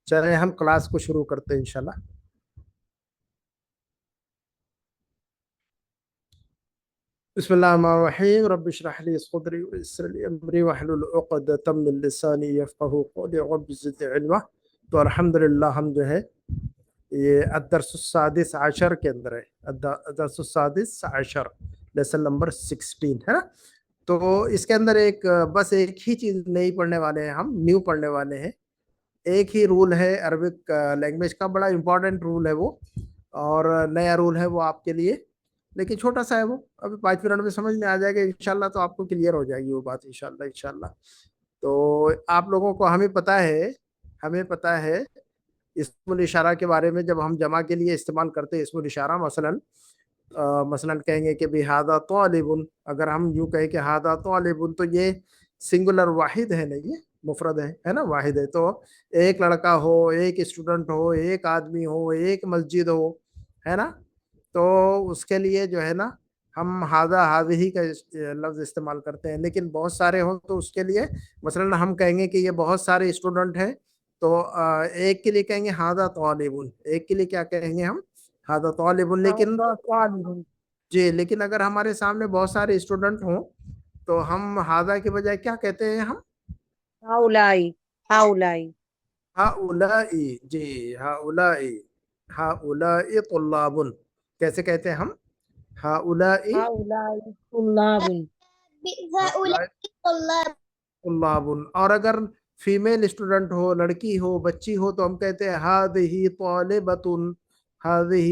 چلے ہم کلاس کو شروع کرتے ہیں انشاءاللہ. بسم اللہ الرحمن الرحیم. رب اشرح لي صدری ويسر لي امری واحلل عقدۃ من لسانی یفقهوا قولی رب زدنی علما. تو الحمدللہ ہم جو ہے یہ الدرس السادس عشر کے اندر ہے. الدرس السادس عشر لیسن نمبر 16 ہے نا. تو اس کے اندر بس ایک ہی چیز نہیں پڑھنے والے ہیں, ہم نیو پڑھنے والے ہیں. ایک ہی رول ہے عربک لینگویج کا, بڑا امپورٹنٹ رول ہے وہ, اور نیا رول ہے وہ آپ کے لیے, لیکن چھوٹا سا ہے وہ. ابھی 5 منٹ میں سمجھ میں آ جائے گا انشاءاللہ, تو آپ کو کلیئر ہو جائے گی وہ بات انشاءاللہ. تو آپ لوگوں کو ہمیں پتہ ہے اسم الاشارہ کے بارے میں. جب ہم جمع کے لیے استعمال کرتے ہیں اسم الاشارہ, مثلا کہیں گے کہ بھی ہادہ طالب, اگر ہم یوں کہیں کہ ہادہ طالب, تو یہ سنگولر واحد ہے, نہیں یہ مفرد ہے نا, واحد ہے. تو ایک لڑکا ہو, ایک اسٹوڈنٹ ہو, ایک آدمی ہو, ایک مسجد ہو, ہے نا, تو اس کے لیے جو ہے نا ہم ہادہ ہادہی کا لفظ استعمال کرتے ہیں. لیکن بہت سارے ہوں تو اس کے لیے مثلا ہم کہیں گے کہ یہ بہت سارے اسٹوڈنٹ ہیں, تو ایک کے لیے کہیں گے ہادہ طالب, ایک کے لیے کیا کہیں گے ہم, ہادہ طالب. لیکن اگر ہمارے سامنے بہت سارے اسٹوڈنٹ ہوں تو ہم ہادہ کے بجائے کیا کہتے ہیں, ہم ہاؤلائی. جی ہاؤلائی طلاب. کیسے کہتے ہیں ہم, ہاؤلائی طلاب. اور اگر فیمیل اسٹوڈنٹ ہو, لڑکی ہو, بچی ہو, تو ہم کہتے ہیں ہذہ طالبۃ, ہذہ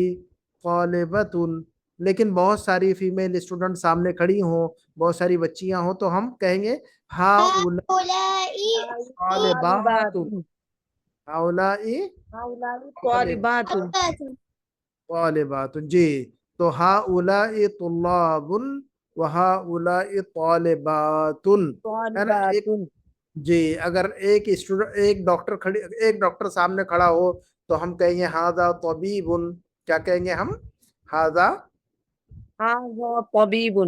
طالبۃ. لیکن بہت ساری فیمیل اسٹوڈنٹ سامنے کھڑی ہوں, بہت ساری بچیاں ہوں, تو ہم کہیں گے ہؤلائی طالبات, ہؤلائی طالبات. جی, تو ہؤلائی طلاب وہؤلائی طالبات, ہے نا. جی, اگر ایک ڈاکٹر سامنے کھڑا ہو تو ہم کہیں گے ہذا طبیب. کیا کہیں گے ہم, ہذا طبیب.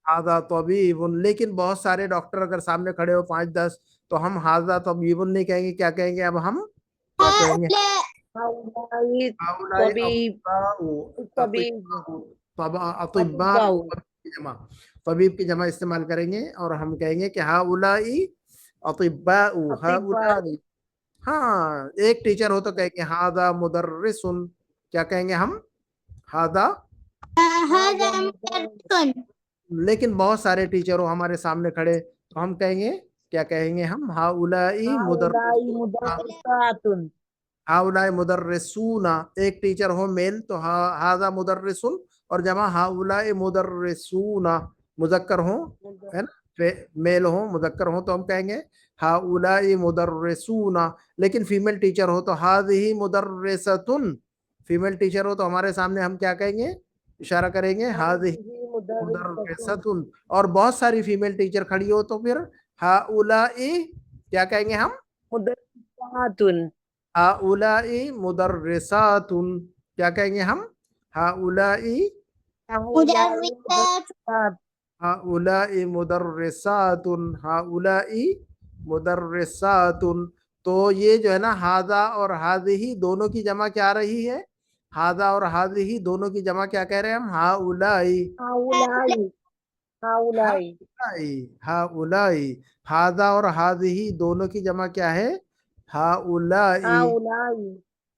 ہذا طبیب. لیکن بہت سارے ڈاکٹر اگر سامنے کھڑے ہو 5-10, تو ہم ہذا طبیب نہیں کہیں گے. کیا کہیں گے اب ہم, کیا کہیں گے, طبیب کی جمع استعمال کریں گے, اور ہم کہیں گے کہ ہؤلائی اطباء. ہاں, ایک ٹیچر ہو تو کہیں گے ہذا مدرس. کیا کہیں گے ہم, ہذا. لیکن بہت سارے ٹیچر ہو ہمارے سامنے کھڑے, تو ہم کہیں گے, کیا کہیں گے ہم, ہؤلائی ہؤلائی مدرسون. ایک ٹیچر ہو میل تو ہذا مدرس, اور جمع ہؤلائی مدرسون. مذکر ہوں, ہے نا, میل ہوں, مذکر ہوں, تو ہم کہیں گے ہؤلائی مدرسون. لیکن فیمیل ٹیچر ہو تو ہذہ مدرسۃ. فیمیل ٹیچر ہو تو ہمارے سامنے ہم کیا کہیں گے, اشارہ کریں گے ہذہ مدرسۃ. اور بہت ساری فیمیل ٹیچر کھڑی ہو تو پھر ہؤلائی کیا کہیں گے ہم, ہؤلائی مدرسات. کیا کہیں گے ہم, ہؤلائی ہؤلائی مدرسات, ہؤلائی مدرسات. تو یہ جو ہے نا ہذا اور ہذہ دونوں کی جمع کیا آ رہی ہے, ہذا اور ہذہ دونوں کی جمع کیا کہہ رہے ہیں ہم, ہؤلائی. ہؤلائی. ہذا اور ہذہ دونوں کی جمع کیا ہے, ہؤلائی.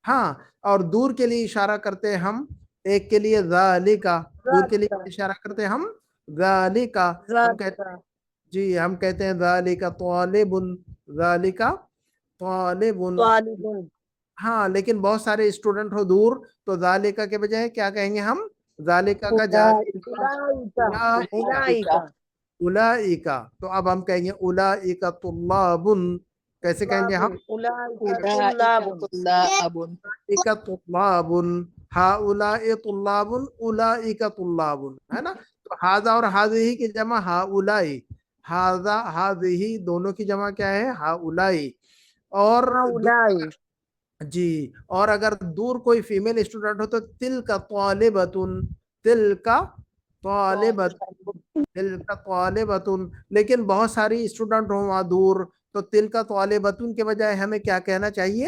ہاں, اور دور کے لیے اشارہ کرتے ہیں ہم, ایک کے لیے ذالک, دور کے لیے اشارہ کرتے ہیں ہم ذالک. ہم کہتے ہیں, جی, ہم کہتے ہیں ذالک طالب, ذالک طالب. ہاں, لیکن بہت سارے اسٹوڈنٹ ہو دور, تو ذالک کے بجائے کیا کہیں گے ہم, ذالک کا اولئک. تو اب ہم کہیں گے اولئک طلاب. کیسے کہیں گے ہم, اولئک طلاب, ہؤلاء طلاب, اولئک طلاب, ہے نا. تو ہذا اور ہذہ کی جمع ہؤلاء, ہذا ہذہ دونوں کی جمع کیا ہے, ہؤلاء. اور جی, اور اگر دور کوئی فیمیل اسٹوڈنٹ ہو تو تلک طالبۃ, تلک طالبۃ, تلک طالبۃ. لیکن بہت ساری اسٹوڈنٹ ہوں وہاں دور, تو تلک طالبۃ کے بجائے ہمیں کیا کہنا چاہیے,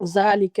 ذلك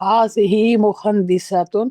هذه مهندسة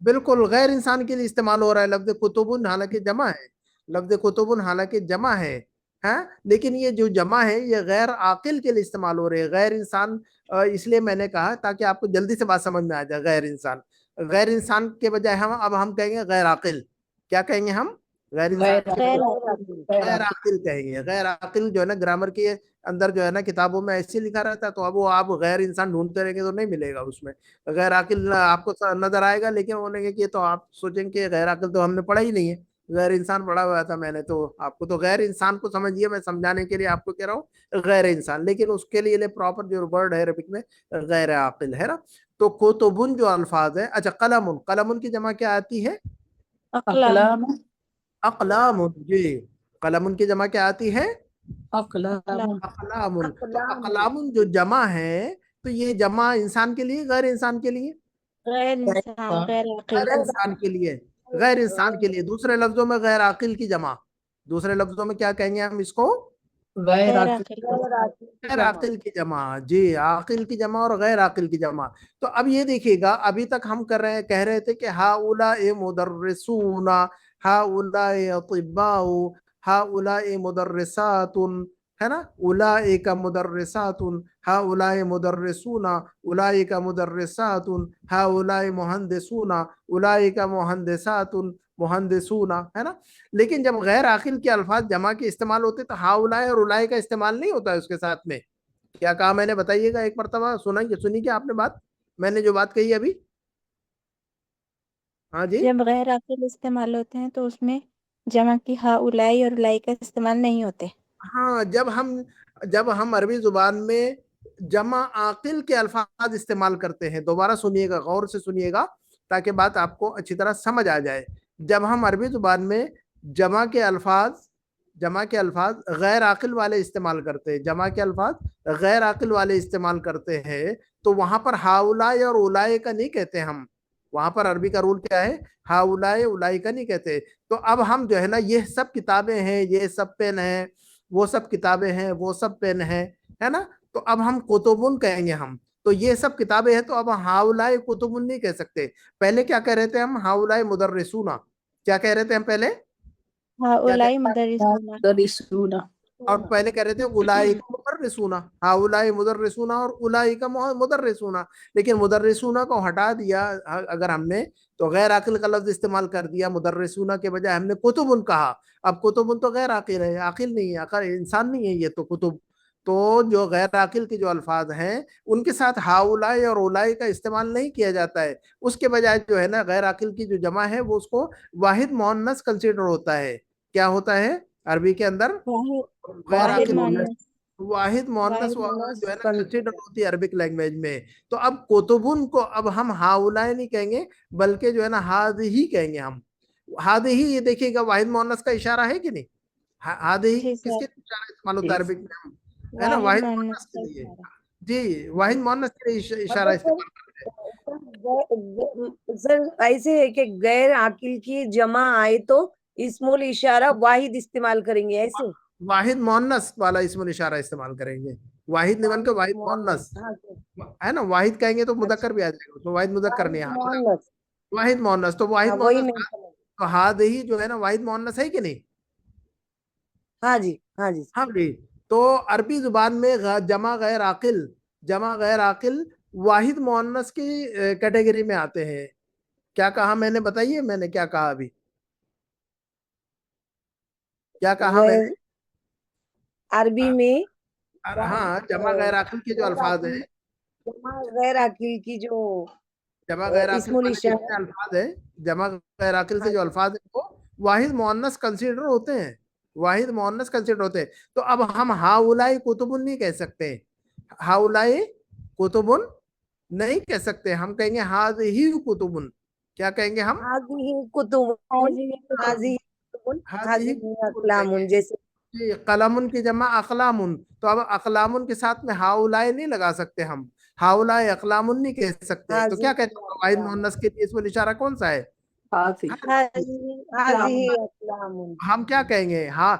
بالکل غیر انسان کے لیے استعمال ہو رہا ہے لفظ کتبن، حالانکہ جمع ہے، لفظ کتبن حالانکہ جمع ہے ہاں، لیکن یہ جو جمع ہے یہ غیر عاقل کے لیے استعمال ہو رہے ہیں، غیر انسان اس لیے میں نے کہا تاکہ آپ کو جلدی سے بات سمجھ میں آ جائے. غیر انسان، غیر انسان کے بجائے اب ہم کہیں گے غیر عاقل. کیا کہیں گے ہم؟ غیر انسان کے غیر بجائے غیر عاقل کہیں گے. غیر عاقل جو ہے نا گرامر کے اندر جو ہے نا کتابوں میں ایسے لکھا رہتا ہے، تو اب وہ آپ غیر انسان ڈھونڈتے رہیں گے تو نہیں ملے گا اس میں. غیر عاقل آپ کو نظر آئے گا، لیکن وہ کہ یہ تو آپ سوچیں کہ غیر عاقل تو ہم نے پڑھا ہی نہیں ہے، غیر انسان پڑھا ہوا تھا میں نے. تو آپ کو تو غیر انسان کو سمجھیے، میں سمجھانے کے لیے آپ کو کہہ رہا ہوں غیر انسان، لیکن اس کے لیے پراپر جو ورڈ ہے عربک میں غیر عاقل ہے نا. تو کتبن جو الفاظ ہے، اچھا قلم، قلم کی جمع کیا آتی ہے؟ اقلام اقلام. جی قلم کی جمع کیا آتی ہے؟ اقلام اقلام. تو اقلام جو جمع ہے تو یہ جمع انسان کے لیے غیر انسان کے لیے؟ غیر انسان غیر عاقل غیر انسان کے لیے، غیر انسان کے لیے. دوسرے لفظوں میں غیر عاقل کی جمع، دوسرے لفظوں میں کیا کہیں گے ہم اس کو؟ غیر غیر عاقل عاقل غیر عاقل کی جمع. جی عاقل کی جمع اور غیر عاقل کی جمع. تو اب یہ دیکھیے گا، ابھی تک ہم کہہ رہے تھے کہ ہؤلاء مدرسون، ہؤلاء اطباء، ہؤلاء مدرسات، ہے نا، اولئک مدرسات، ہؤلاء مدرسون، اولئک مدرسات، ہؤلاء مہندسون، اولئک مہندسات، مہندسون، ہے نا. لیکن جب غیر عاقل کے الفاظ جمع کے استعمال ہوتے تو ہؤلاء اور اولئک کا استعمال نہیں ہوتا ہے اس کے ساتھ میں. کیا کہا میں نے؟ بتائیے گا ایک مرتبہ. سنی کیا آپ نے بات، میں نے جو بات کہی ابھی؟ ہاں جی. جب غیر عاقل استعمال ہوتے ہیں تو اس میں جمع کی ہؤلاء اور اولئک کا استعمال نہیں ہوتے. ہاں جب ہم عربی زبان میں جمع عاقل کے الفاظ استعمال کرتے ہیں، دوبارہ سنیے گا، غور سے سنیے گا تاکہ بات آپ کو اچھی طرح سمجھ آ جائے. جب ہم عربی زبان میں جمع کے الفاظ غیر عاقل والے استعمال کرتے ہیں، جمع کے الفاظ غیر عاقل والے استعمال کرتے ہیں، تو وہاں پر ہؤلاء اور اولئک کا نہیں کہتے ہم. وہاں پر عربی کا رول کیا ہے؟ ہؤلاء اولئک کا نہیں کہتے. تو اب ہم جو ہے نا یہ سب کتابیں ہیں، یہ سب پین ہیں، وہ سب کتابیں ہیں، وہ سب پین ہیں، ہے نا. تو اب ہم کتبن کہیں گے ہم. تو یہ سب کتابیں ہیں، تو اب ہؤلاء کتبن نہیں کہہ سکتے. پہلے کیا کہہ رہے تھے ہم؟ ہؤلاء مدرسون. کیا کہہ رہے تھے ہم پہلے؟ ہؤلاء مدرسون مدرسون اور پہلے کہہ رہے تھے اولئک مدرسون، ہؤلاء مدرسون اور اولئک مدرسون. لیکن مدرسون کو ہٹا دیا اگر ہم نے، تو غیر عاقل کا لفظ استعمال کر دیا، مدرسون کے بجائے ہم نے کتبن کہا. اب کتبن تو غیر عاقل ہے، عاقل نہیں ہے، عقل انسان نہیں ہے یہ تو کتب. تو جو غیر عاقل کے جو الفاظ ہیں ان کے ساتھ ہؤلاء اور اولئک کا استعمال نہیں کیا جاتا ہے. اس کے بجائے جو ہے نا غیر عاقل کی جو جمع ہے وہ اس کو واحد مؤنث کنسیڈر ہوتا ہے. کیا ہوتا ہے عربی کے اندر؟ غیر واحد عاقل مؤنث واحد مؤنث جو ہے نا کنسیڈر ہوتی ہے عربک لینگویج میں. تو اب کتبن کو اب ہم ہؤلاء نہیں کہیں گے، بلکہ جو ہے نا ہذہ کہیں گے ہم. ہذہ یہ دیکھیے گا واحد مؤنث کا اشارہ ہے کہ نہیں؟ ہذہ جی کس سر کے اشارہ استعمال ہوتا ہے عربک میں ہم؟ ہے نا، واحد واحد مؤنث مؤنث کا کے لیے. اشارہ. جی واحد مؤنث کے لیے اشارہ استعمال کرتے ہیں. سر ایسے ہے کہ غیر عاقل کی جمع آئے تو اسم الاشارہ واحد استعمال کریں گے، ایسے واحد مؤنث والا اسم الاشارہ استعمال کریں گے. واحد نہیں بلکہ واحد مؤنث، ہے نا. واحد کہیں گے تو مذکر بھی آ جائے گا، تو واحد مذکر نہیں ہے، واحد مؤنث. تو واحد وہی مؤنث نہیں. تو ہذہ جو ہے نا واحد مؤنث ہے کہ نہیں؟ ہاں جی ہاں جی. ہاں جی. تو عربی زبان میں جمع غیر عاقل واحد مؤنث کی کیٹیگری میں آتے ہیں. کیا کہا میں نے؟ بتائیے میں نے کیا کہا ابھی؟ کیا کہا میں نے؟ عربی میں ہاں جمع غیر عاقل کے جو الفاظ ہیں، جمع غیر عاقل کی جو جمع غیر عاقل اسم والے الاشارہ جتنے الفاظ ہیں، جمع غیر عاقل کے جو الفاظ ہیں وہ واحد مؤنث کنسیڈر ہوتے ہیں، واحد مؤنث کنسیڈر ہوتے ہیں. تو اب ہم ہؤلاء کتبن نہیں کہہ سکتے، ہؤلاء کتبن نہیں کہہ سکتے. ہم کہیں گے ہذہ کتبن. کیا کہیں گے ہم؟ حاضی کتب حاضی ہذہ کتبن کہیں اقلام گے. جیسے جی قلم کی جمع اقلام. تو اب اقلام کے ساتھ میں ہؤلاء نہیں لگا سکتے ہم، ہؤلاء اقلام نہیں کہہ سکتے. تو کیا کہتے ہیں واحد مؤنث کے لیے اسم الاشارہ کون سا ہے؟ حاضی اقلام. ہم کیا کہیں گے؟ ہاں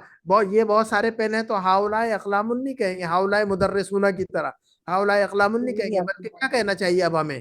یہ بہت سارے پین ہیں تو ہؤلاء اقلام نہیں کہیں گے، ہؤلاء مدرسون کی طرح ہؤلاء اقلام نہیں کہیں گے، بلکہ کیا کہنا چاہیے اب ہمیں؟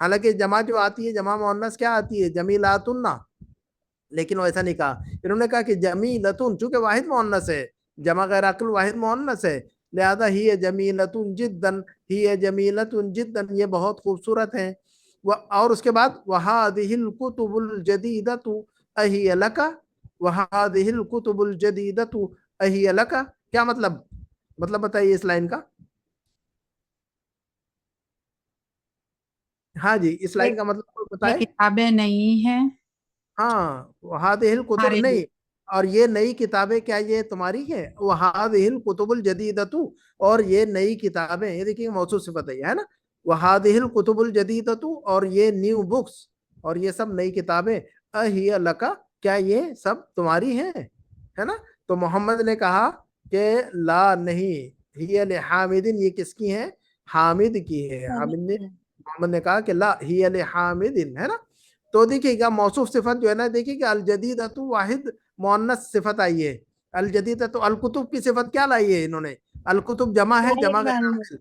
حالانکہ جمع جو آتی ہے جمع مؤنث کیا آتی ہے جمیلاتن نا، لیکن وہ ایسا نہیں کہا، انہوں نے کہا کہ جمیلتن، چونکہ واحد مؤنث ہے، جمع غیر عاقل واحد مؤنث ہے، لہذا ہی جمیلتن جدن، ہی جمیلتن جدن، یہ بہت خوبصورت ہیں۔ اور اس کے بعد وَهَذِهِ الْكُتُبُ الْجَدِيدَةُ أَهِيَ لَكَ، وَهَذِهِ الْكُتُبُ الْجَدِيدَةُ أَهِيَ لَكَ، کیا مطلب بتائیے اس لائن کا؟ ہاں جی، اس لائن کا مطلب یہ بتائیں۔ کتابیں نہیں ہیں ہاں وَهَذِهِ الْكُتُبُ ہمارے لیے۔ نہیں، اور یہ نئی کتابیں کیا یہ تمہاری ہیں؟ وَهَذِهِ الْكُتُبُ الْجَدِيدَةُ، اور یہ نئی کتابیں، یہ دیکھیے موصوف صفت ہے نا، وَهَذِهِ الْكُتُبُ الْجَدِيدَةُ، اور یہ نیو بکس اور یہ سب نئی کتابیں، أَهِيَ لَكَ، کیا یہ سب تمہاری ہیں، ہے نا؟ تو محمد نے کہا کہ لا نہیں، ہی لحامد، یہ کس کی ہیں؟ حامد کی ہے۔ محمد نے کہا کہ لا ہی لحامد، ہے نا؟ تو دیکھیے گا موصوف صفت جو ہے نا، دیکھیے کہ الجدیدۃ واحد مؤنث صفت آئی ہے، الجدیدۃ، الکتب کی صفت کیا لائی ہے انہوں نے؟ الکتب جمع ہے، جمع غیر عاقل،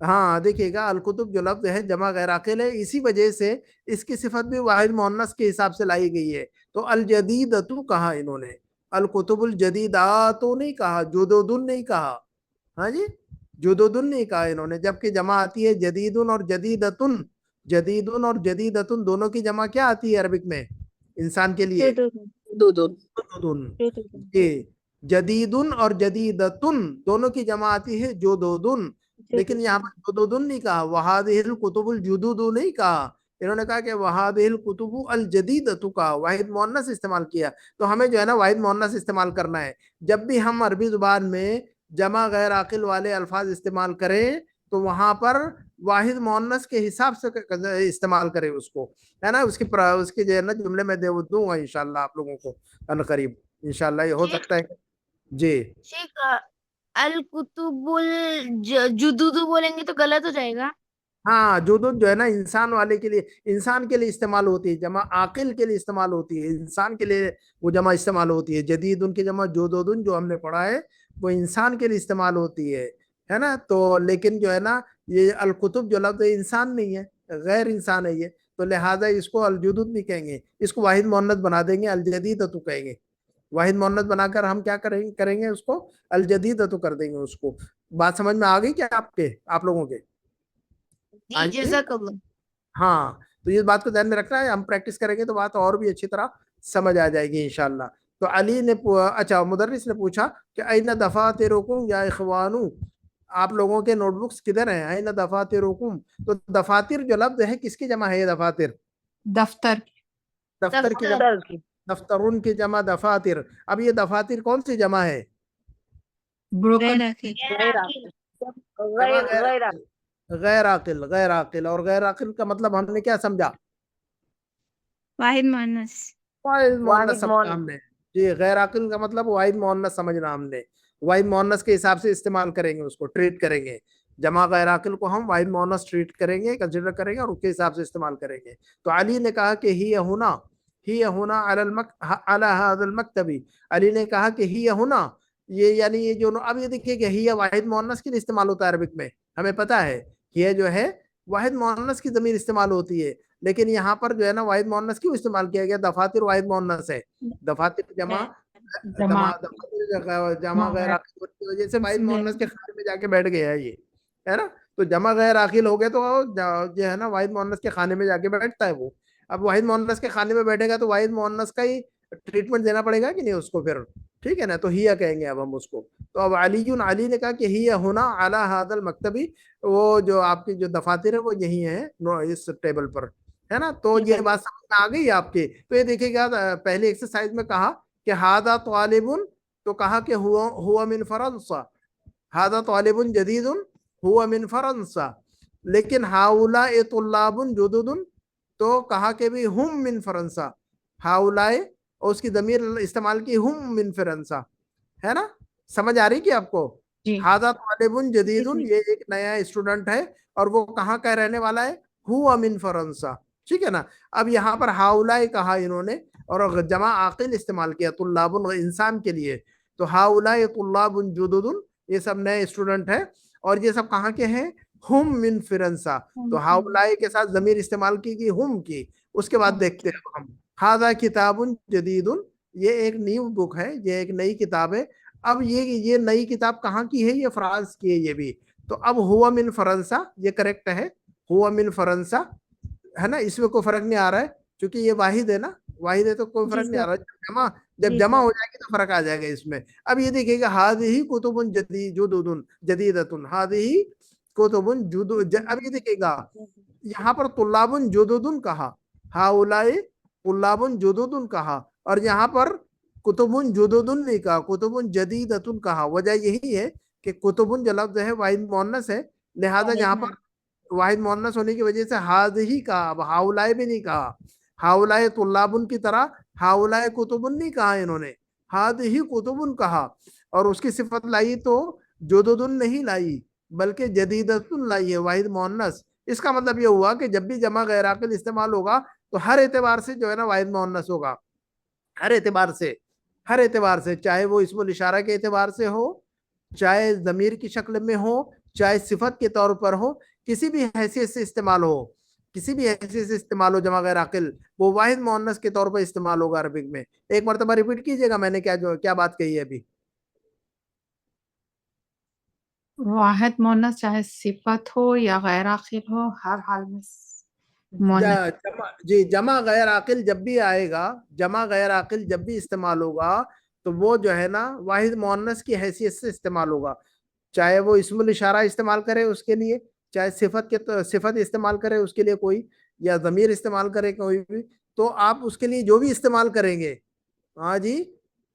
ہاں دیکھیے گا الکتب جو لفظ ہے جمع غیر عاقل ہے، اسی وجہ سے اس کی صفت بھی واحد مؤنث کے حساب سے لائی گئی ہے۔ تو الجدیدۃ کہا انہوں نے، الکتب الجدیدات نہیں کہا، جدد نہیں کہا، ہاں جی جدد نہیں کہا انہوں نے، جبکہ جمع آتی ہے جدید اور جدیدتن، جدید اور جدیدتن دونوں کی جمع کیا آتی ہے عربک میں انسان کے لیے؟ دودون جدودن، جی جدید اور جدیدتن دونوں کی جمع آتی ہے جدودن، لیکن یہاں پر جدودن نہیں کہا، وَهَذِهِ الْكُتُبُ الْجُدُودُ نہیں کہا، انہوں نے کہا کہ وَهَذِهِ الْكُتُبُ الْجَدِيدَةُ کا واحد مؤنث استعمال کیا۔ تو ہمیں جو ہے نا واحد مؤنث استعمال کرنا ہے، جب بھی ہم عربی زبان میں جمع غیر عاقل والے الفاظ استعمال کریں تو وہاں پر واحد مؤنث کے حساب سے استعمال کریں اس کو، ہے نا؟ اس کی جو ہے نا جملے میں دوں گا انشاءاللہ آپ لوگوں کو ان قریب، انشاءاللہ یہ ہو سکتا ہے۔ جی شیخ الکتب الجدود بولیں گے تو غلط ہو جائے گا؟ ہاں جدود جو ہے نا انسان والے کے لیے، انسان کے لیے استعمال ہوتی ہے، جمع عاقل کے لیے استعمال ہوتی ہے، انسان کے لیے وہ جمع استعمال ہوتی ہے۔ جدید ان کی جمع جدودن جو ہم نے پڑھا ہے وہ انسان کے لیے استعمال ہوتی ہے نا؟ تو لیکن جو ہے نا یہ الکتب جو لفظ ہے انسان نہیں ہے، غیر انسان ہے یہ، تو لہٰذا اس کو الجدود نہیں کہیں گے، اس کو واحد مؤنث بنا دیں گے، الجدیدۃ کہیں گے، واحد مؤنث بنا کر ہم کیا کریں گے اس کو الجدیدۃ کر دیں گے اس کو۔ بات سمجھ میں آ گئی کیا آپ لوگوں کے؟ جی جزاک اللہ۔ ہاں تو یہ بات کو ذہن میں رکھنا ہے، ہم پریکٹس کریں گے تو بات اور بھی اچھی طرح سمجھ آ جائے گی انشاءاللہ۔ تو علی نے اچھا مدرس نے پوچھا کہ این دفاترکم یا اخوانو، آپ لوگوں کے نوٹ بکس کدھر ہیں؟ این دفاترکم، تو دفاتر جو لفظ ہے کس کی جمع ہے؟ یہ دفاتر دفتر دفتر کی جمع، دفترون کی جمع دفاتر۔ اب یہ دفاتر کون سی جمع ہے؟ بروکن غیر عاقل، غیر عاقل، اور غیر عاقل کا مطلب ہم نے کیا سمجھا؟ واحد مؤنث، واحد مؤنث سمجھا ہم نے، جی غیر عاقل کا مطلب واحد مؤنث سمجھنا ہم نے، واحد مؤنث کے حساب سے استعمال کریں گے، اس کو ٹریٹ کریں گے، جمع غیر عاقل کو ہم واحد مؤنث ٹریٹ کریں گے، کنسیڈر کریں گے اور اس کے حساب سے استعمال کریں گے۔ تو علی نے کہا کہ ہی ہونا علی هذا المکتب، علی نے کہا کہ ہی ہونا، یہ یعنی یہ جو اب یہ دیکھیے کہ ہی واحد مؤنث کے لیے استعمال ہوتا ہے عربک میں، ہمیں پتہ ہے یہ جو ہے واحد مؤنث کی ضمیر استعمال ہوتی ہے، لیکن یہاں پر جو ہے نا واحد مؤنث کیوں استعمال کیا گیا؟ دفاتر واحد مؤنث ہے، دفاتر جمع جمع غیر عاقل کی وجہ سے واحد مؤنث کے خانے میں جا کے بیٹھ گیا ہے یہ، ہے نا؟ تو جمع غیر عاقل ہو گئے تو جو ہے نا واحد مؤنث کے خانے میں جا کے بیٹھتا ہے وہ، اب واحد مؤنث کے خانے میں بیٹھے گا تو واحد مؤنث کا ہی ٹریٹمنٹ دینا پڑے گا کہ نہیں اس کو پھر، ٹھیک ہے نا؟ تو ہی کہیں گے اب ہم اس کو۔ تو اب علی نے کہا کہ ہی ہونا اعلی هذا المکتبی، وہ جو آپ کی جو دفاتر ہے وہ یہی ہیں اس ٹیبل پر، ہے نا؟ تو یہ بات سمجھ میں آ گئی آپ کے؟ تو یہ دیکھیے گا پہلے ایکسرسائز میں کہا کہ ہذا طالب، تو کہا کہ ہوا من فرنسا، ہذا طالب جدید ہوا من فرنسا، لیکن ہاؤلاء طلاب جدد، تو کہا کہ بھی ہم من فرنسا، ہاؤلاء اور اس کی ضمیر استعمال کی ہم من فرنسا، ہے نا؟ سمجھ آ رہی کہ آپ کو؟ ہذا طالب جدید، یہ ایک نیا اسٹوڈنٹ ہے اور وہ کہاں کا رہنے والا ہے؟ ہوا من فرنسا، ٹھیک ہے نا؟ اب یہاں پر ہاؤلاء کہا انہوں نے اور جمع عاقل استعمال کیا، طلاب انسان کے لیے، تو ہاؤلاء طلاب جدد، یہ سب نئے اسٹوڈنٹ ہیں اور یہ سب کہاں کے ہیں؟ ہم من فرنسا، تو ہاؤلائے کے ساتھ ضمیر استعمال کی گئی ہم کی. اس کے بعد دیکھتے ہیں ہم ھذا کتاب جدید، یہ ایک نیو بک ہے، یہ ایک نئی کتاب ہے. اب یہ نئی کتاب کہاں کی ہے؟ یہ فرانس کی ہے یہ بھی. تو اب ہوا من فرنسا یہ کریکٹ ہے، ہوا من فرنسا ہے نا، اس میں کوئی فرق نہیں آ رہا ہے کیونکہ یہ واحد ہے نا، واحد ہے تو کوئی فرق نہیں آ رہا ہے. جب جمع ہو جائے گی تو فرق آ جائے گا اس میں. اب یہ دیکھیے گا ہذہ کتب جدیدۃ، ہذہ کتب جدد. اب یہ دیکھیے گا یہاں پر طلاب جدد کہا، ہؤلاء طلاب جدد کہا، اور یہاں پر کتب جدد نہیں کہا، کتب جدیدۃ کہا. وجہ یہی ہے کہ کتب جو لفظ ہے واحد مؤنث ہے، لہذا یہاں پر واحد مؤنث ہونے کی وجہ سے ہذہ کہا، اب ہؤلاء بھی نہیں کہا. ہؤلاء طلاب کی طرح ہؤلاء کتب نہیں کہا انہوں نے، ہذہ کتب کہا. اور اس کی صفت لائی تو جدد نہیں لائی بلکہ جدیدۃ لائی ہے، واحد مؤنث. اس کا مطلب یہ ہوا کہ جب بھی جمع غیر عاقل استعمال ہوگا تو ہر اعتبار سے جو ہے نا واحد مؤنث ہوگا، ہر اعتبار سے، ہر اعتبار سے، چاہے وہ اسم الاشارہ کے اعتبار سے ہو، چاہے ضمیر کی شکل میں ہو، چاہے صفت کے طور پر ہو، کسی بھی حیثیت سے استعمال ہو، کسی بھی حیثیت سے استعمال ہو جمع غیر عاقل، وہ واحد مؤنث کے طور پر استعمال ہوگا عربک میں. ایک مرتبہ ریپیٹ کیجئے گا میں نے کیا بات کہی ہے ابھی. واحد مونس چاہے صفت ہو یا غیر عاقل ہو، ہر حال میں مونس. جی جمع غیر عاقل جب بھی آئے گا، جمع غیر عاقل جب بھی استعمال ہوگا تو وہ جو ہے نا واحد مؤنث کی حیثیت سے استعمال ہوگا، چاہے وہ اسم الاشارہ استعمال کرے اس کے لیے، چاہے صفت استعمال کرے اس کے لیے کوئی، یا ضمیر استعمال کرے کوئی بھی. تو آپ اس کے لیے جو بھی استعمال کریں گے، ہاں جی،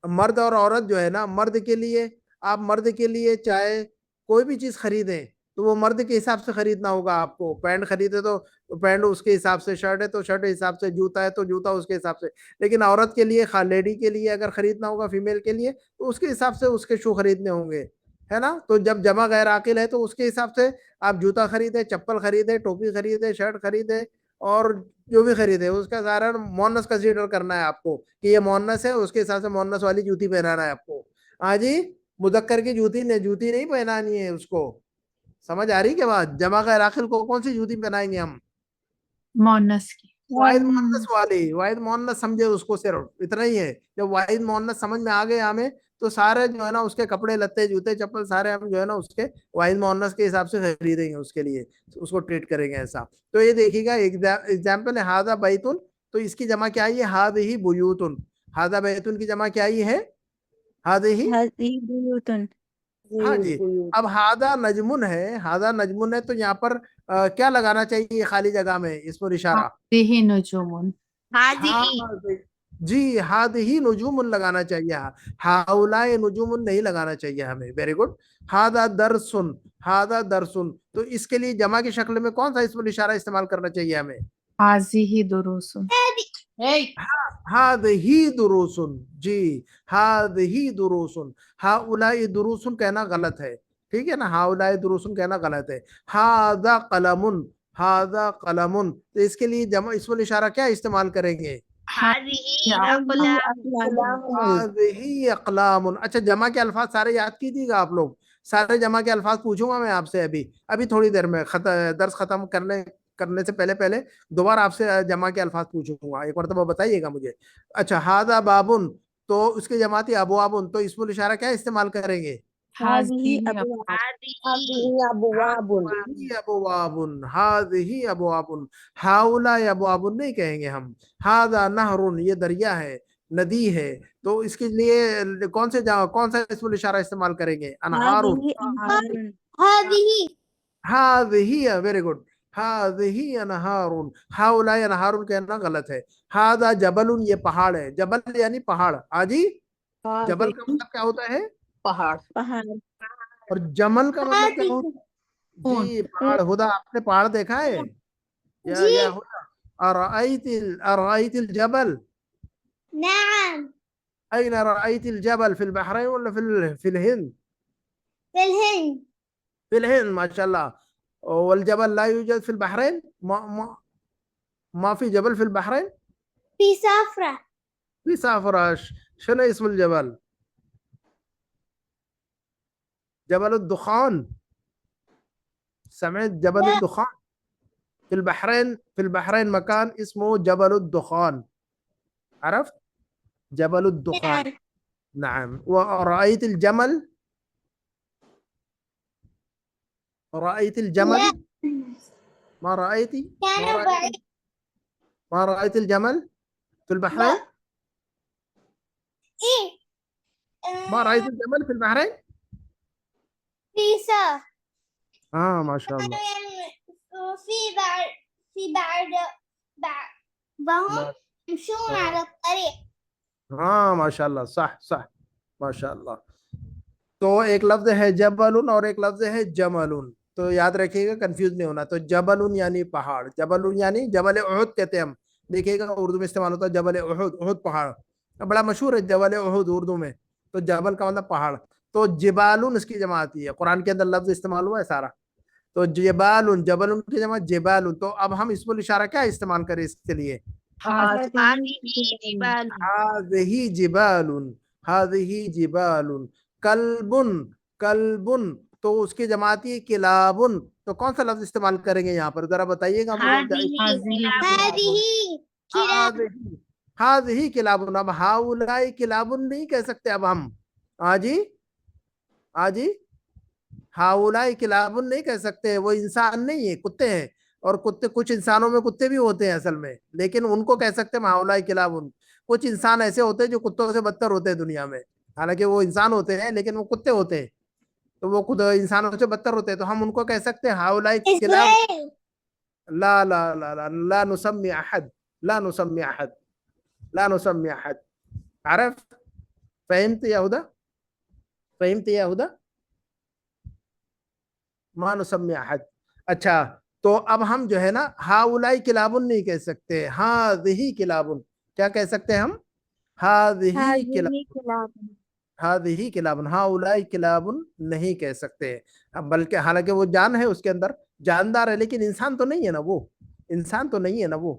مرد اور عورت جو ہے نا، مرد کے لیے آپ مرد کے لیے چاہے کوئی بھی چیز خریدیں تو وہ مرد کے حساب سے خریدنا ہوگا آپ کو. پینٹ خریدے تو پینٹ اس کے حساب سے، شرٹ ہے تو شرٹ کے حساب سے، جوتا ہے تو جوتا اس کے حساب سے. لیکن عورت کے لیے، لیڈی کے لیے اگر خریدنا ہوگا، فیمیل کے لیے، تو اس کے حساب سے اس کے شو خریدنے ہوں گے، ہے نا. تو جب جمع غیر عاقل ہے تو اس کے حساب سے آپ جوتا خریدے، چپل خریدے، ٹوپی خریدے، شرٹ خریدے، اور جو بھی خریدے اس کا ظاہر مؤنث کنسیڈر کرنا ہے آپ کو کہ یہ مؤنث ہے، اس کے حساب سے مؤنث والی جوتی پہنانا ہے آپ کو. ہاں جی، مذکر کی جوتی نہیں پہنانی ہے اس کو. سمجھ آ رہی کہ بات؟ جمع غیر عاقل کو کون سی جوتی پہنائیں گے ہم؟ مونس کی. واحد مؤنث والی، واحد مؤنث سمجھے اس کو، صرف اتنا ہی ہے. جب واحد مؤنث سمجھ میں آ گئے ہمیں تو سارے جو ہے نا اس کے کپڑے لتے، جوتے چپل سارے ہم جو ہے نا اس کے واحد مؤنث کے حساب سے خریدیں گے، اس کے لیے اس کو ٹریٹ کریں گے ایسا. تو یہ دیکھیے گا ایگزامپل ہے ھذا بیت، تو اس کی جمع کیا ہے؟ ھذہ بیوت. ھذا بیت کی جمع کیا ہے؟ ھذہ بیوت. ہاں جی. اب ھذا نجم ہے، ھذا نجم ہے، تو یہاں پر کیا لگانا چاہیے خالی جگہ میں اس پر اشارہ؟ ہذہ نجوم. جی ھذہ نجوم لگانا چاہیے، ہؤلاء نجوم نہیں لگانا چاہیے ہمیں. Very good. ھذا درس، ھذا درس، تو اس کے لیے جمع کی شکل میں کون سا اسم الاشارہ استعمال کرنا چاہیے ہمیں؟ ہذہ دروس. ھذہ دروس. جی ھذہ دروس. ہؤلاء دروس کہنا غلط ہے، ٹھیک ہے نا، ہؤلاء دروس کہنا غلط ہے. ھذا قلم، ھذا قلم، تو اس کے لیے جمع اسم الاشارہ کیا استعمال کریں گے؟ ھذہ اقلام. اچھا، جمع کے الفاظ سارے یاد کیجیے گا آپ لوگ، سارے جمع کے الفاظ پوچھوں گا میں آپ سے ابھی تھوڑی دیر میں، درس ختم کرنے سے پہلے دوبارہ آپ سے جمع کے الفاظ پوچھوں گا، ایک مرتبہ بتائیے گا مجھے. اچھا، ھذا باب، تو اس کے جمع تھی ابواب، تو اسم الاشارہ کیا استعمال کریں گے؟ ہذہ ابواب. ابواب، ھذہ ابواب. ہؤلاء ابواب نہیں کہیں گے ہم. ھذا نہر، یہ دریا ہے، ندی ہے، تو اس کے لیے کون سا اسم الاشارہ استعمال کریں گے؟ انہار. ھذہ، ویری گڈ. ھذہ انہار. ہؤلاء انہار کہنا غلط ہے. ھذا جبل، یہ پہاڑ ہے، جبل یعنی پہاڑ. ہاں جی، جبل کا مطلب کیا ہوتا ہے؟ پہاڑ. اور جمل کا مطلب کیا ہوتا ہے؟ جی پہاڑ. خدا آپ نے پہاڑ دیکھا ہے یا خدا؟ ارأيت الجبل؟ نعم. أين رأيت الجبل؟ في البحرين ولا في الهند؟ في الهند. في الهند، ما شاء الله. والجبل لا يوجد في البحرين؟ ما في جبل في البحرين؟ في سافرة. في سافرة. شنو اسم الجبل؟ جبل الدخان. سمعت جبل الدخان؟ في البحرين مكان اسمه جبل الدخان، عرفت؟ جبل الدخان. نعم. ورأيت الجمل؟ رأيت الجمل؟ ما رأيتي؟ كان بعيد. ما رأيت الجمل في البحرين؟ إيه ما رأيت الجمل في البحرين؟ بيسا ما شاء الله. في بعض يمشون على الطريق. ما شاء الله، صح صح، ما شاء اللہ. تو ایک لفظ ہے جبلن اور ایک لفظ ہے جملن، تو یاد رکھیے گا، کنفیوز نہیں ہونا. تو جبلن یعنی پہاڑ، جبلن یعنی جبل احد کہتے ہیں ہم، دیکھیے گا اردو میں استعمال ہوتا ہے جبل احد، احد پہاڑ بڑا مشہور ہے جبل احد اردو میں. تو جبل کا مطلب پہاڑ. تو جبالن اس کی جمع آتی ہے، قرآن کے اندر لفظ استعمال ہوا ہے سارا. تو جبالن، جبلن کی جمع جبالن. تو اب ہم اسم الاشارہ کیا استعمال کریں اس کے لیے؟ هذه جبال، هذه جبال. کلبن، کلبن تو اس کی جمع آتی ہے کلابن. تو کون سا لفظ استعمال کریں گے یہاں پر، ذرا بتائیے گا مجھے. هذه کلابن. اب هؤلاء کلابن نہیں کہہ سکتے اب ہم. جی ہاؤلائی کلابن نہیں کہہ سکتے، وہ انسان نہیں ہے، کتے ہیں. اور کتے کچھ انسانوں میں کتے بھی ہوتے ہیں اصل میں، لیکن ان کو کہہ سکتے ہیں ہاؤلائی کلابن. کچھ انسان ایسے ہوتے ہیں جو کتوں سے بدتر ہوتے ہیں دنیا میں، حالانکہ وہ انسان ہوتے ہیں لیکن وہ کتے ہوتے ہیں، تو وہ خود انسانوں سے بدتر ہوتے ہیں. تو ہم ان کو کہہ سکتے ہیں ہاؤلائی کلاب. لا لا لا لا لا نسمی احد، لا نسمی احد، لا نسمی احد. عرف؟ فهمت يا هدى؟ فهمت يا هدى؟ ما نسمی احد. اچھا، تو اب ہم جو ہے نا ہاؤلائی کلابن نہیں کہہ سکتے، ہاذہی کلابن. کیا کہہ سکتے ہیں ہم؟ ہاذہی کلابن، ہاذہی کلابن. ہاؤلائی کلابن نہیں کہہ سکتے. بلکہ حالانکہ وہ جان ہے اس کے اندر، جاندار ہے، لیکن انسان تو نہیں ہے نا، وہ انسان تو نہیں ہے نا وہ.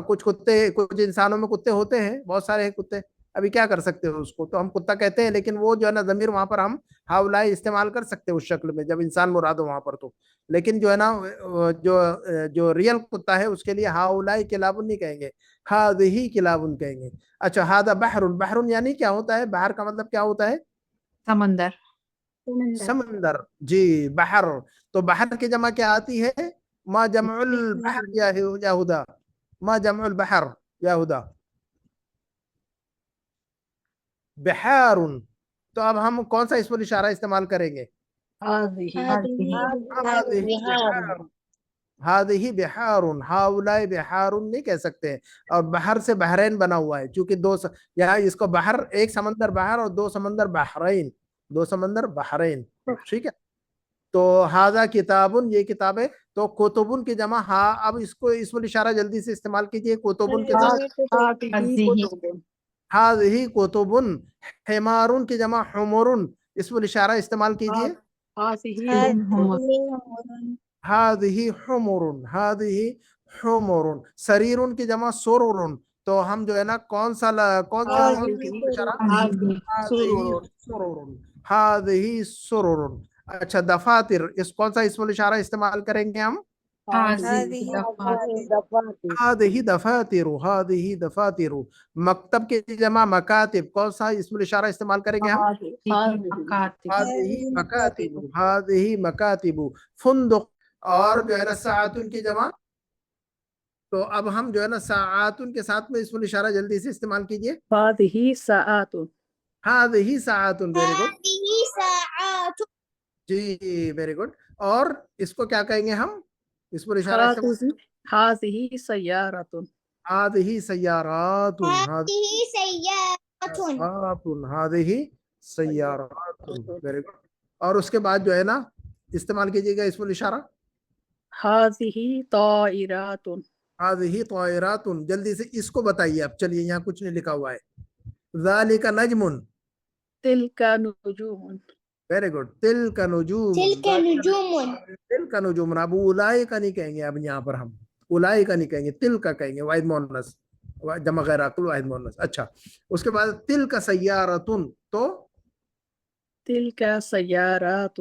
کچھ کتے، کچھ انسانوں میں کتے ہوتے ہیں، بہت سارے ہیں کتے. ابھی کیا کر سکتے ہو اس کو، تو ہم کتا کہتے ہیں، لیکن وہ جو ہے نا ضمیر وہاں پر ہم ہاؤلائی استعمال کر سکتے ہیں اس شکل میں جب انسان مراد ہو وہاں پر. تو لیکن جو ہے نا جو ریل کتا ہے اس کے لیے ہاؤلائی کلابن نہیں کہیں گے، ہاذہی کلابن کہیں گے. اچھا، ہاذا بحر. بحر یعنی کیا ہوتا ہے؟ بحر کا مطلب کیا ہوتا ہے؟ سمندر. سمندر. جی، بحر. تو بحر کی جمع کیا آتی ہے؟ ما جمع البحر یا ہدا، ما جمع البحر یا ہدا؟ بحار. تو اب ہم کون سا اسم الاشارہ استعمال کریں گے؟ ہذہ بحار. ہاؤلائی بحار نہیں کہہ سکتے. اور بحر سے بحرین بنا ہوا ہے، چونکہ یہاں اس کو بحر، ایک سمندر بحر اور دو سمندر بحرین، دو سمندر بحرین. ٹھیک ہے. تو ہاذا کتابن، یہ کتاب ہے. تو کتبن کی جمع اب اس کو اسم الاشارہ جلدی سے استعمال کیجئے کتبن کے ساتھ. ہاذہ کتبن. حمارن کی جمع حمرن، اسم الاشارہ استعمال کیجئے. ہاذہ حمرن، ہاذہ حمرن. سریرن کی جمع سررن. تو ہم جو ہے نا کون سا سررن، ہاذہ سررن. اچھا، دفاتر، اس کون سا اسم الاشارہ استعمال کریں گے ہم؟ ہذہ دفاتر، ہذہ دفاتر. مکتب کی جمع مکاتب، کون سا اسم الاشارہ استعمال کریں گے ہم؟ ہذہ مکاتب، ہذہ مکاتب. فندق. اور جو ہے نا ساعتن کی جمع. تو اب ہم جو ہے نا ساعتن کے ساتھ میں اسم الاشارہ جلدی سے استعمال کیجئے. هذه ساعات. ہذہ ساعتن. Very good. هذه ساعات. جی، ویری گڈ. اور اس کو کیا کہیں گے ہم اسم الاشارہ استعمال؟ هذه سيارة. هذه سیارات. هذه سيارة. هذه سیارات. Very good. اور اس کے بعد جو ہے نا استعمال کیجیے گا اسم الاشارہ. هذه طائرات. هذه طائرات. جلدی سے اس کو بتائیے. اب چلیے، یہاں کچھ نہیں لکھا ہوا ہے. ذالک نجم. تلك نجوم. Very good. تلک نجوم. تلك نجوم. تلک نجوم. اب اولئک نہیں کہیں گے، اب یہاں پر ہم اولئک نہیں کہیں گے، تلک کہیں گے، واحد مؤنث، جمع غیر عاقل واحد مؤنث. اچھا، اس کے بعد تلک سیارۃ. تو تلك سيارات.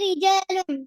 رجال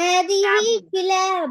هذه كلاب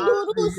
دروس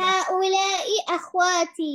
هؤلاء أخواتي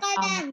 قلم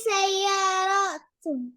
سيارات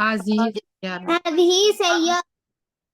هذه سيارة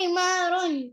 حمار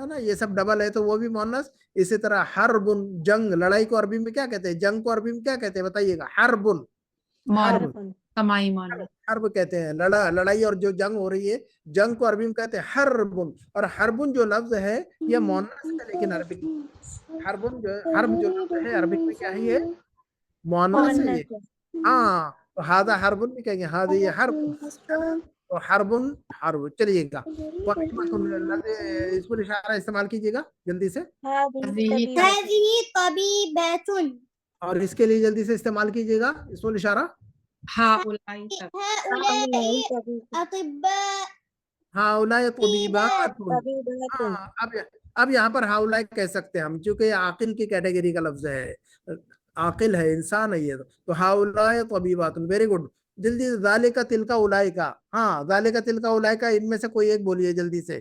ہے نا, یہ سب ڈبل ہے تو وہ بھی مونس. اسی طرح حربن جنگ, لڑائی کو عربی میں کیا کہتے ہیں, جنگ کو عربی میں کیا کہتے ہیں بتائیے گا, حربن. مونس سمائی مونس. حرب کہتے ہیں لڑائی, اور جو جنگ ہو رہی ہے جنگ کو عربی میں کہتے ہیں حربن. اور حربن جو لفظ ہے یہ مونس ہے, لیکن عربک حربن جو حرب جو لفظ ہے عربک میں کیا ہے, یہ مونس ہے یہ. ہاں, تو ہاذا حربن بھی کہیں گے, ہاذا یہ حرب, تو حربن حرب. چلیے گا اس پر اشارہ استعمال کیجیے گا جلدی سے, هذه طبيبة. اور اس کے لیے جلدی سے استعمال کیجیے گا اس پر اشارہ. ہؤلاء هؤلاء أطباء. ہاؤلاء طبیبات. اب یہاں پر ہاؤلاء کہہ سکتے ہیں ہم, چونکہ یہ عاقل کی کیٹیگری کا لفظ ہے, عاقل ہے, انسان ہے یہ, تو ہاؤلاء طبیبات. Very good. جلدی سے ذالک تلک اولئک. ہاں, ذالک تلک اولئک, ان میں سے کوئی ایک بولیے جلدی سے.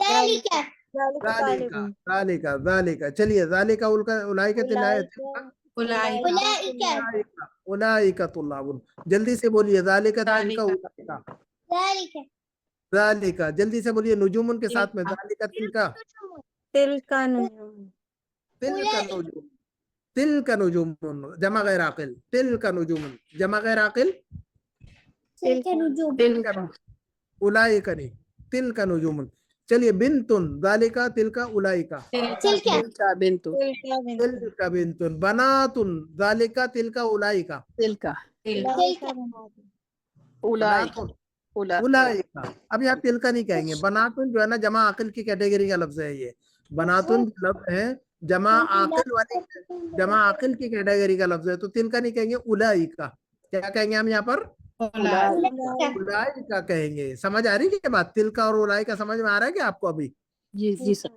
ذلك ذالک. چلیے, ذالک اولئک اولئک طلاب. جلدی سے بولیے, ذالک تلک اولئک. ذالک, جلدی سے بولیے نجوم کے ساتھ میں, ذالک تلک. تلک نجوم. تلک نجوم جمع غیر عاقل, تلک نجوم جمع غیر عاقل, اولئک نہیں, تلک نجوم. چلیے, بنتن, ذالک تلک اولئک. تلك بنت. تلک بنتن. بناتن, ذالک تلک اولئک. تلك أولئك أولئك. اولئک. اب یہاں تلک نہیں کہیں گے, بناتن جو ہے نا جمع عاقل کی کیٹیگری کا لفظ ہے یہ. بناتن لفظ ہے جمع عاقل والی, جمع عاقل کی کیٹیگری کا لفظ ہے, تو تلک نہیں کہیں گے, اولئک. کیا کہیں گے ہم یہاں پر, اولئک کہیں گے. سمجھ آ رہی ہے کہ بات, تلک اور اولئک سمجھ میں آ رہا ہے کہ آپ کو ابھی. جی سر.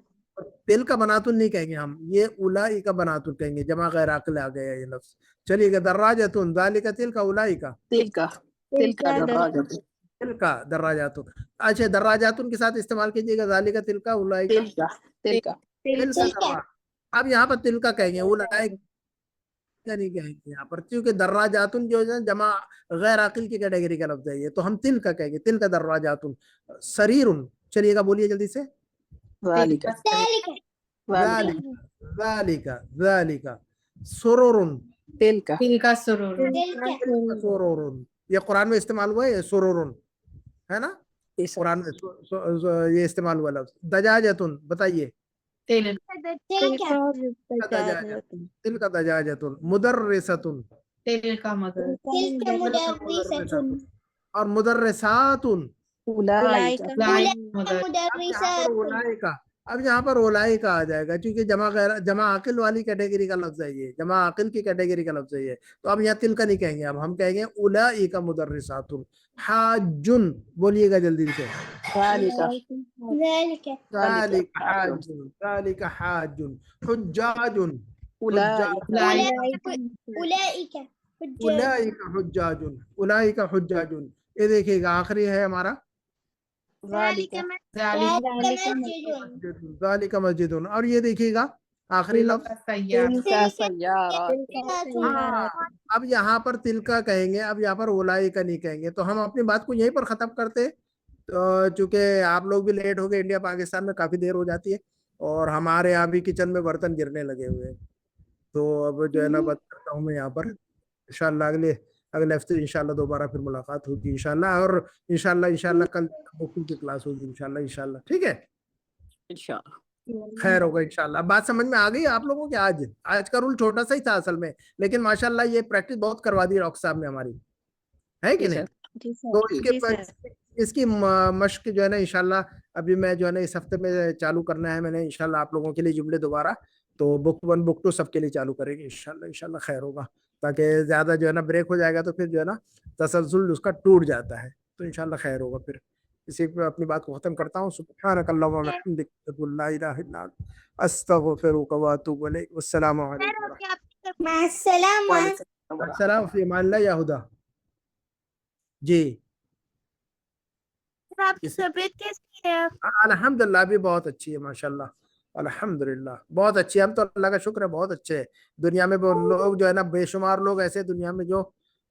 تل کا بناتن نہیں کہیں گے ہم, یہ اولئک بناتن کہیں گے, جمع غیر عاقل آ گیا یہ لفظ. چلیے گا, دراجتن, ذالک تلک اولئک. تلك دراجة. تلک دراجات. اچھا, دراجاتن کے ساتھ استعمال کیجیے گا, ذالک تلک اولئک. تلك اب یہاں پر تلک کہیں گے, اولئک نہیں کہیں گے یہاں پر, کیونکہ دراجاتن جو ہے جمع غیر عاقل کی کیٹیگری کا لفظ ہے یہ, تو ہم تلک کہیں گے, تلک دراجاتن. سریرن. چلیے گا, بولیے جلدی سے. ذلك ذالک. ذالک. ذالک. سرورن. تلك سرور. سرورن. یہ قرآن میں استعمال ہوا ہے, سرورن ہے نا, قرآن میں یہ استعمال ہوا لفظ. دجاجتن, بتائیے. تلک دجاجتن. مدرستن. تلك مدرسة. مدرسة. اور مدرساتن. أولئك مدرسات. اب یہاں پر اولئک آ جائے گا, کیونکہ جمع عاقل والی کیٹیگری کا لفظ ہے یہ, جمع عاقل کی کیٹیگری کا لفظ ہے یہ, تو اب یہاں تلک نہیں کہیں گے, اب ہم کہیں گے اولئک مدرسات. حاجن, بولیے گا جلدی سے. ذلك ذالک حاجن. ذالک حاجن. حجاجن. أولئك اولئک حجاجن. اولئک حجاجن. یہ دیکھیے گا, آخری ہے ہمارا ذلك ذالک مسجد. اور یہ دیکھیے گا آخری لفظ. تلك سيارات. اب یہاں پر تلکا کہیں گے, اب یہاں پر اولئک نہیں کہیں گے, تو ہم اپنی بات کو یہیں پر ختم کرتے, چونکہ آپ لوگ بھی لیٹ ہو گئے, انڈیا پاکستان میں کافی دیر ہو جاتی ہے, اور ہمارے یہاں بھی کچن میں برتن گرنے لگے ہوئے ہیں, تو اب جو ہے نا بات کرتا ہوں میں یہاں پر. انشاءاللہ اگلے ہفتے انشاءاللہ دوبارہ پھر ملاقات ہوگی انشاءاللہ, اور انشاءاللہ کل بکنگ کی کلاس ہوگی انشاءاللہ. ٹھیک ہے, انشاءاللہ خیر ہوگا انشاءاللہ. بات سمجھ میں آ گئی آپ لوگوں کے؟ آج کا رول چھوٹا سا ہی تھا اصل میں, لیکن ماشاءاللہ یہ پریکٹس بہت کروا دی ڈاکٹر صاحب نے ہماری, ہے کہ نہیں؟ تو اس کی مشق جو ہے نا انشاءاللہ ابھی میں جو ہے نا اس ہفتے میں چالو کرنا ہے میں نے انشاءاللہ آپ لوگوں کے لیے جملے دوبارہ, تو بک 1 بک 2 سب کے لیے چالو کریں گے انشاءاللہ خیر ہوگا, تاکہ زیادہ جو ہے نا بریک ہو جائے گا تو پھر جو ہے نا تسلسل اس کا ٹوٹ جاتا ہے, تو انشاءاللہ خیر ہوگا. پھر اسی پہ اپنی بات کو ختم کرتا ہوں. سبحانک اللہم و بحمدک, لا الہ الا انت, استغفرک و اتوب الیک. والسلام علیکم. مع السلامة. السلام فی امان اللہ. یا ہدا جی. آپ کی طبیعت کیسی ہے؟ الحمدللہ ابھی بہت اچھی ہے ماشاءاللہ, الحمدللہ بہت اچھی ہے. ہم تو اللہ کا شکر ہے بہت اچھے ہیں. دنیا میں لوگ جو ہے نا بے شمار لوگ ایسے دنیا میں جو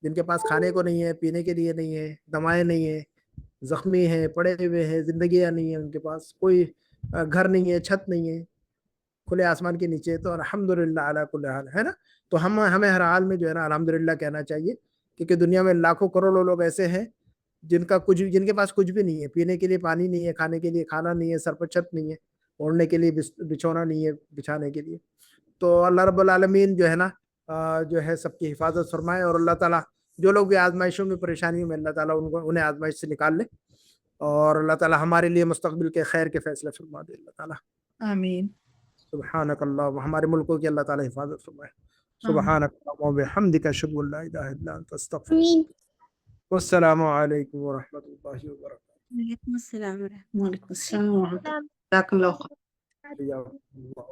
جن کے پاس کھانے کو نہیں ہے, پینے کے لیے نہیں ہے, دوائیں نہیں ہے, زخمی ہیں, پڑے ہوئے ہیں, زندگیاں نہیں ہیں ان کے پاس, کوئی گھر نہیں ہے، چھت نہیں ہے، کھلے آسمان کے نیچے، تو الحمدللہ علی کل حال ہے نا. تو ہمیں ہر حال میں جو ہے نا الحمدللہ کہنا چاہیے، کیونکہ دنیا میں لاکھوں کروڑوں لوگ ایسے ہیں جن کے پاس کچھ بھی نہیں ہے، پینے کے لیے پانی نہیں ہے، کھانے کے لیے کھانا نہیں ہے، سر پر چھت نہیں ہے، اوڑھنے کے لیے بچھونا نہیں ہے بچھانے کے لیے. تو اللہ رب العالمین جو ہے نا جو ہے سب کی حفاظت فرمائے، اور اللہ تعالیٰ جو لوگ بھی آزمائشوں میں پریشانیوں میں، اللہ تعالیٰ انہیں آزمائش سے نکال لے، اور اللہ تعالیٰ ہمارے لیے مستقبل کے خیر کے فیصلے فرما دے. اللہ تعالیٰ آمین. سبحانک اللہ، ہمارے ملکوں کی اللہ تعالیٰ حفاظت فرمائے. سبحانک اللہم و بحمدک، اشہد ان لا الہ الا انت، استغفرک. آمین. والسلام علیکم ورحمۃ اللہ وبرکاتہ. وعلیکم السلام ورحمۃ وعلیکم السلام ورحمۃ اللہ. جزاک اللہ خیر.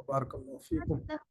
بارک اللہ فیکم.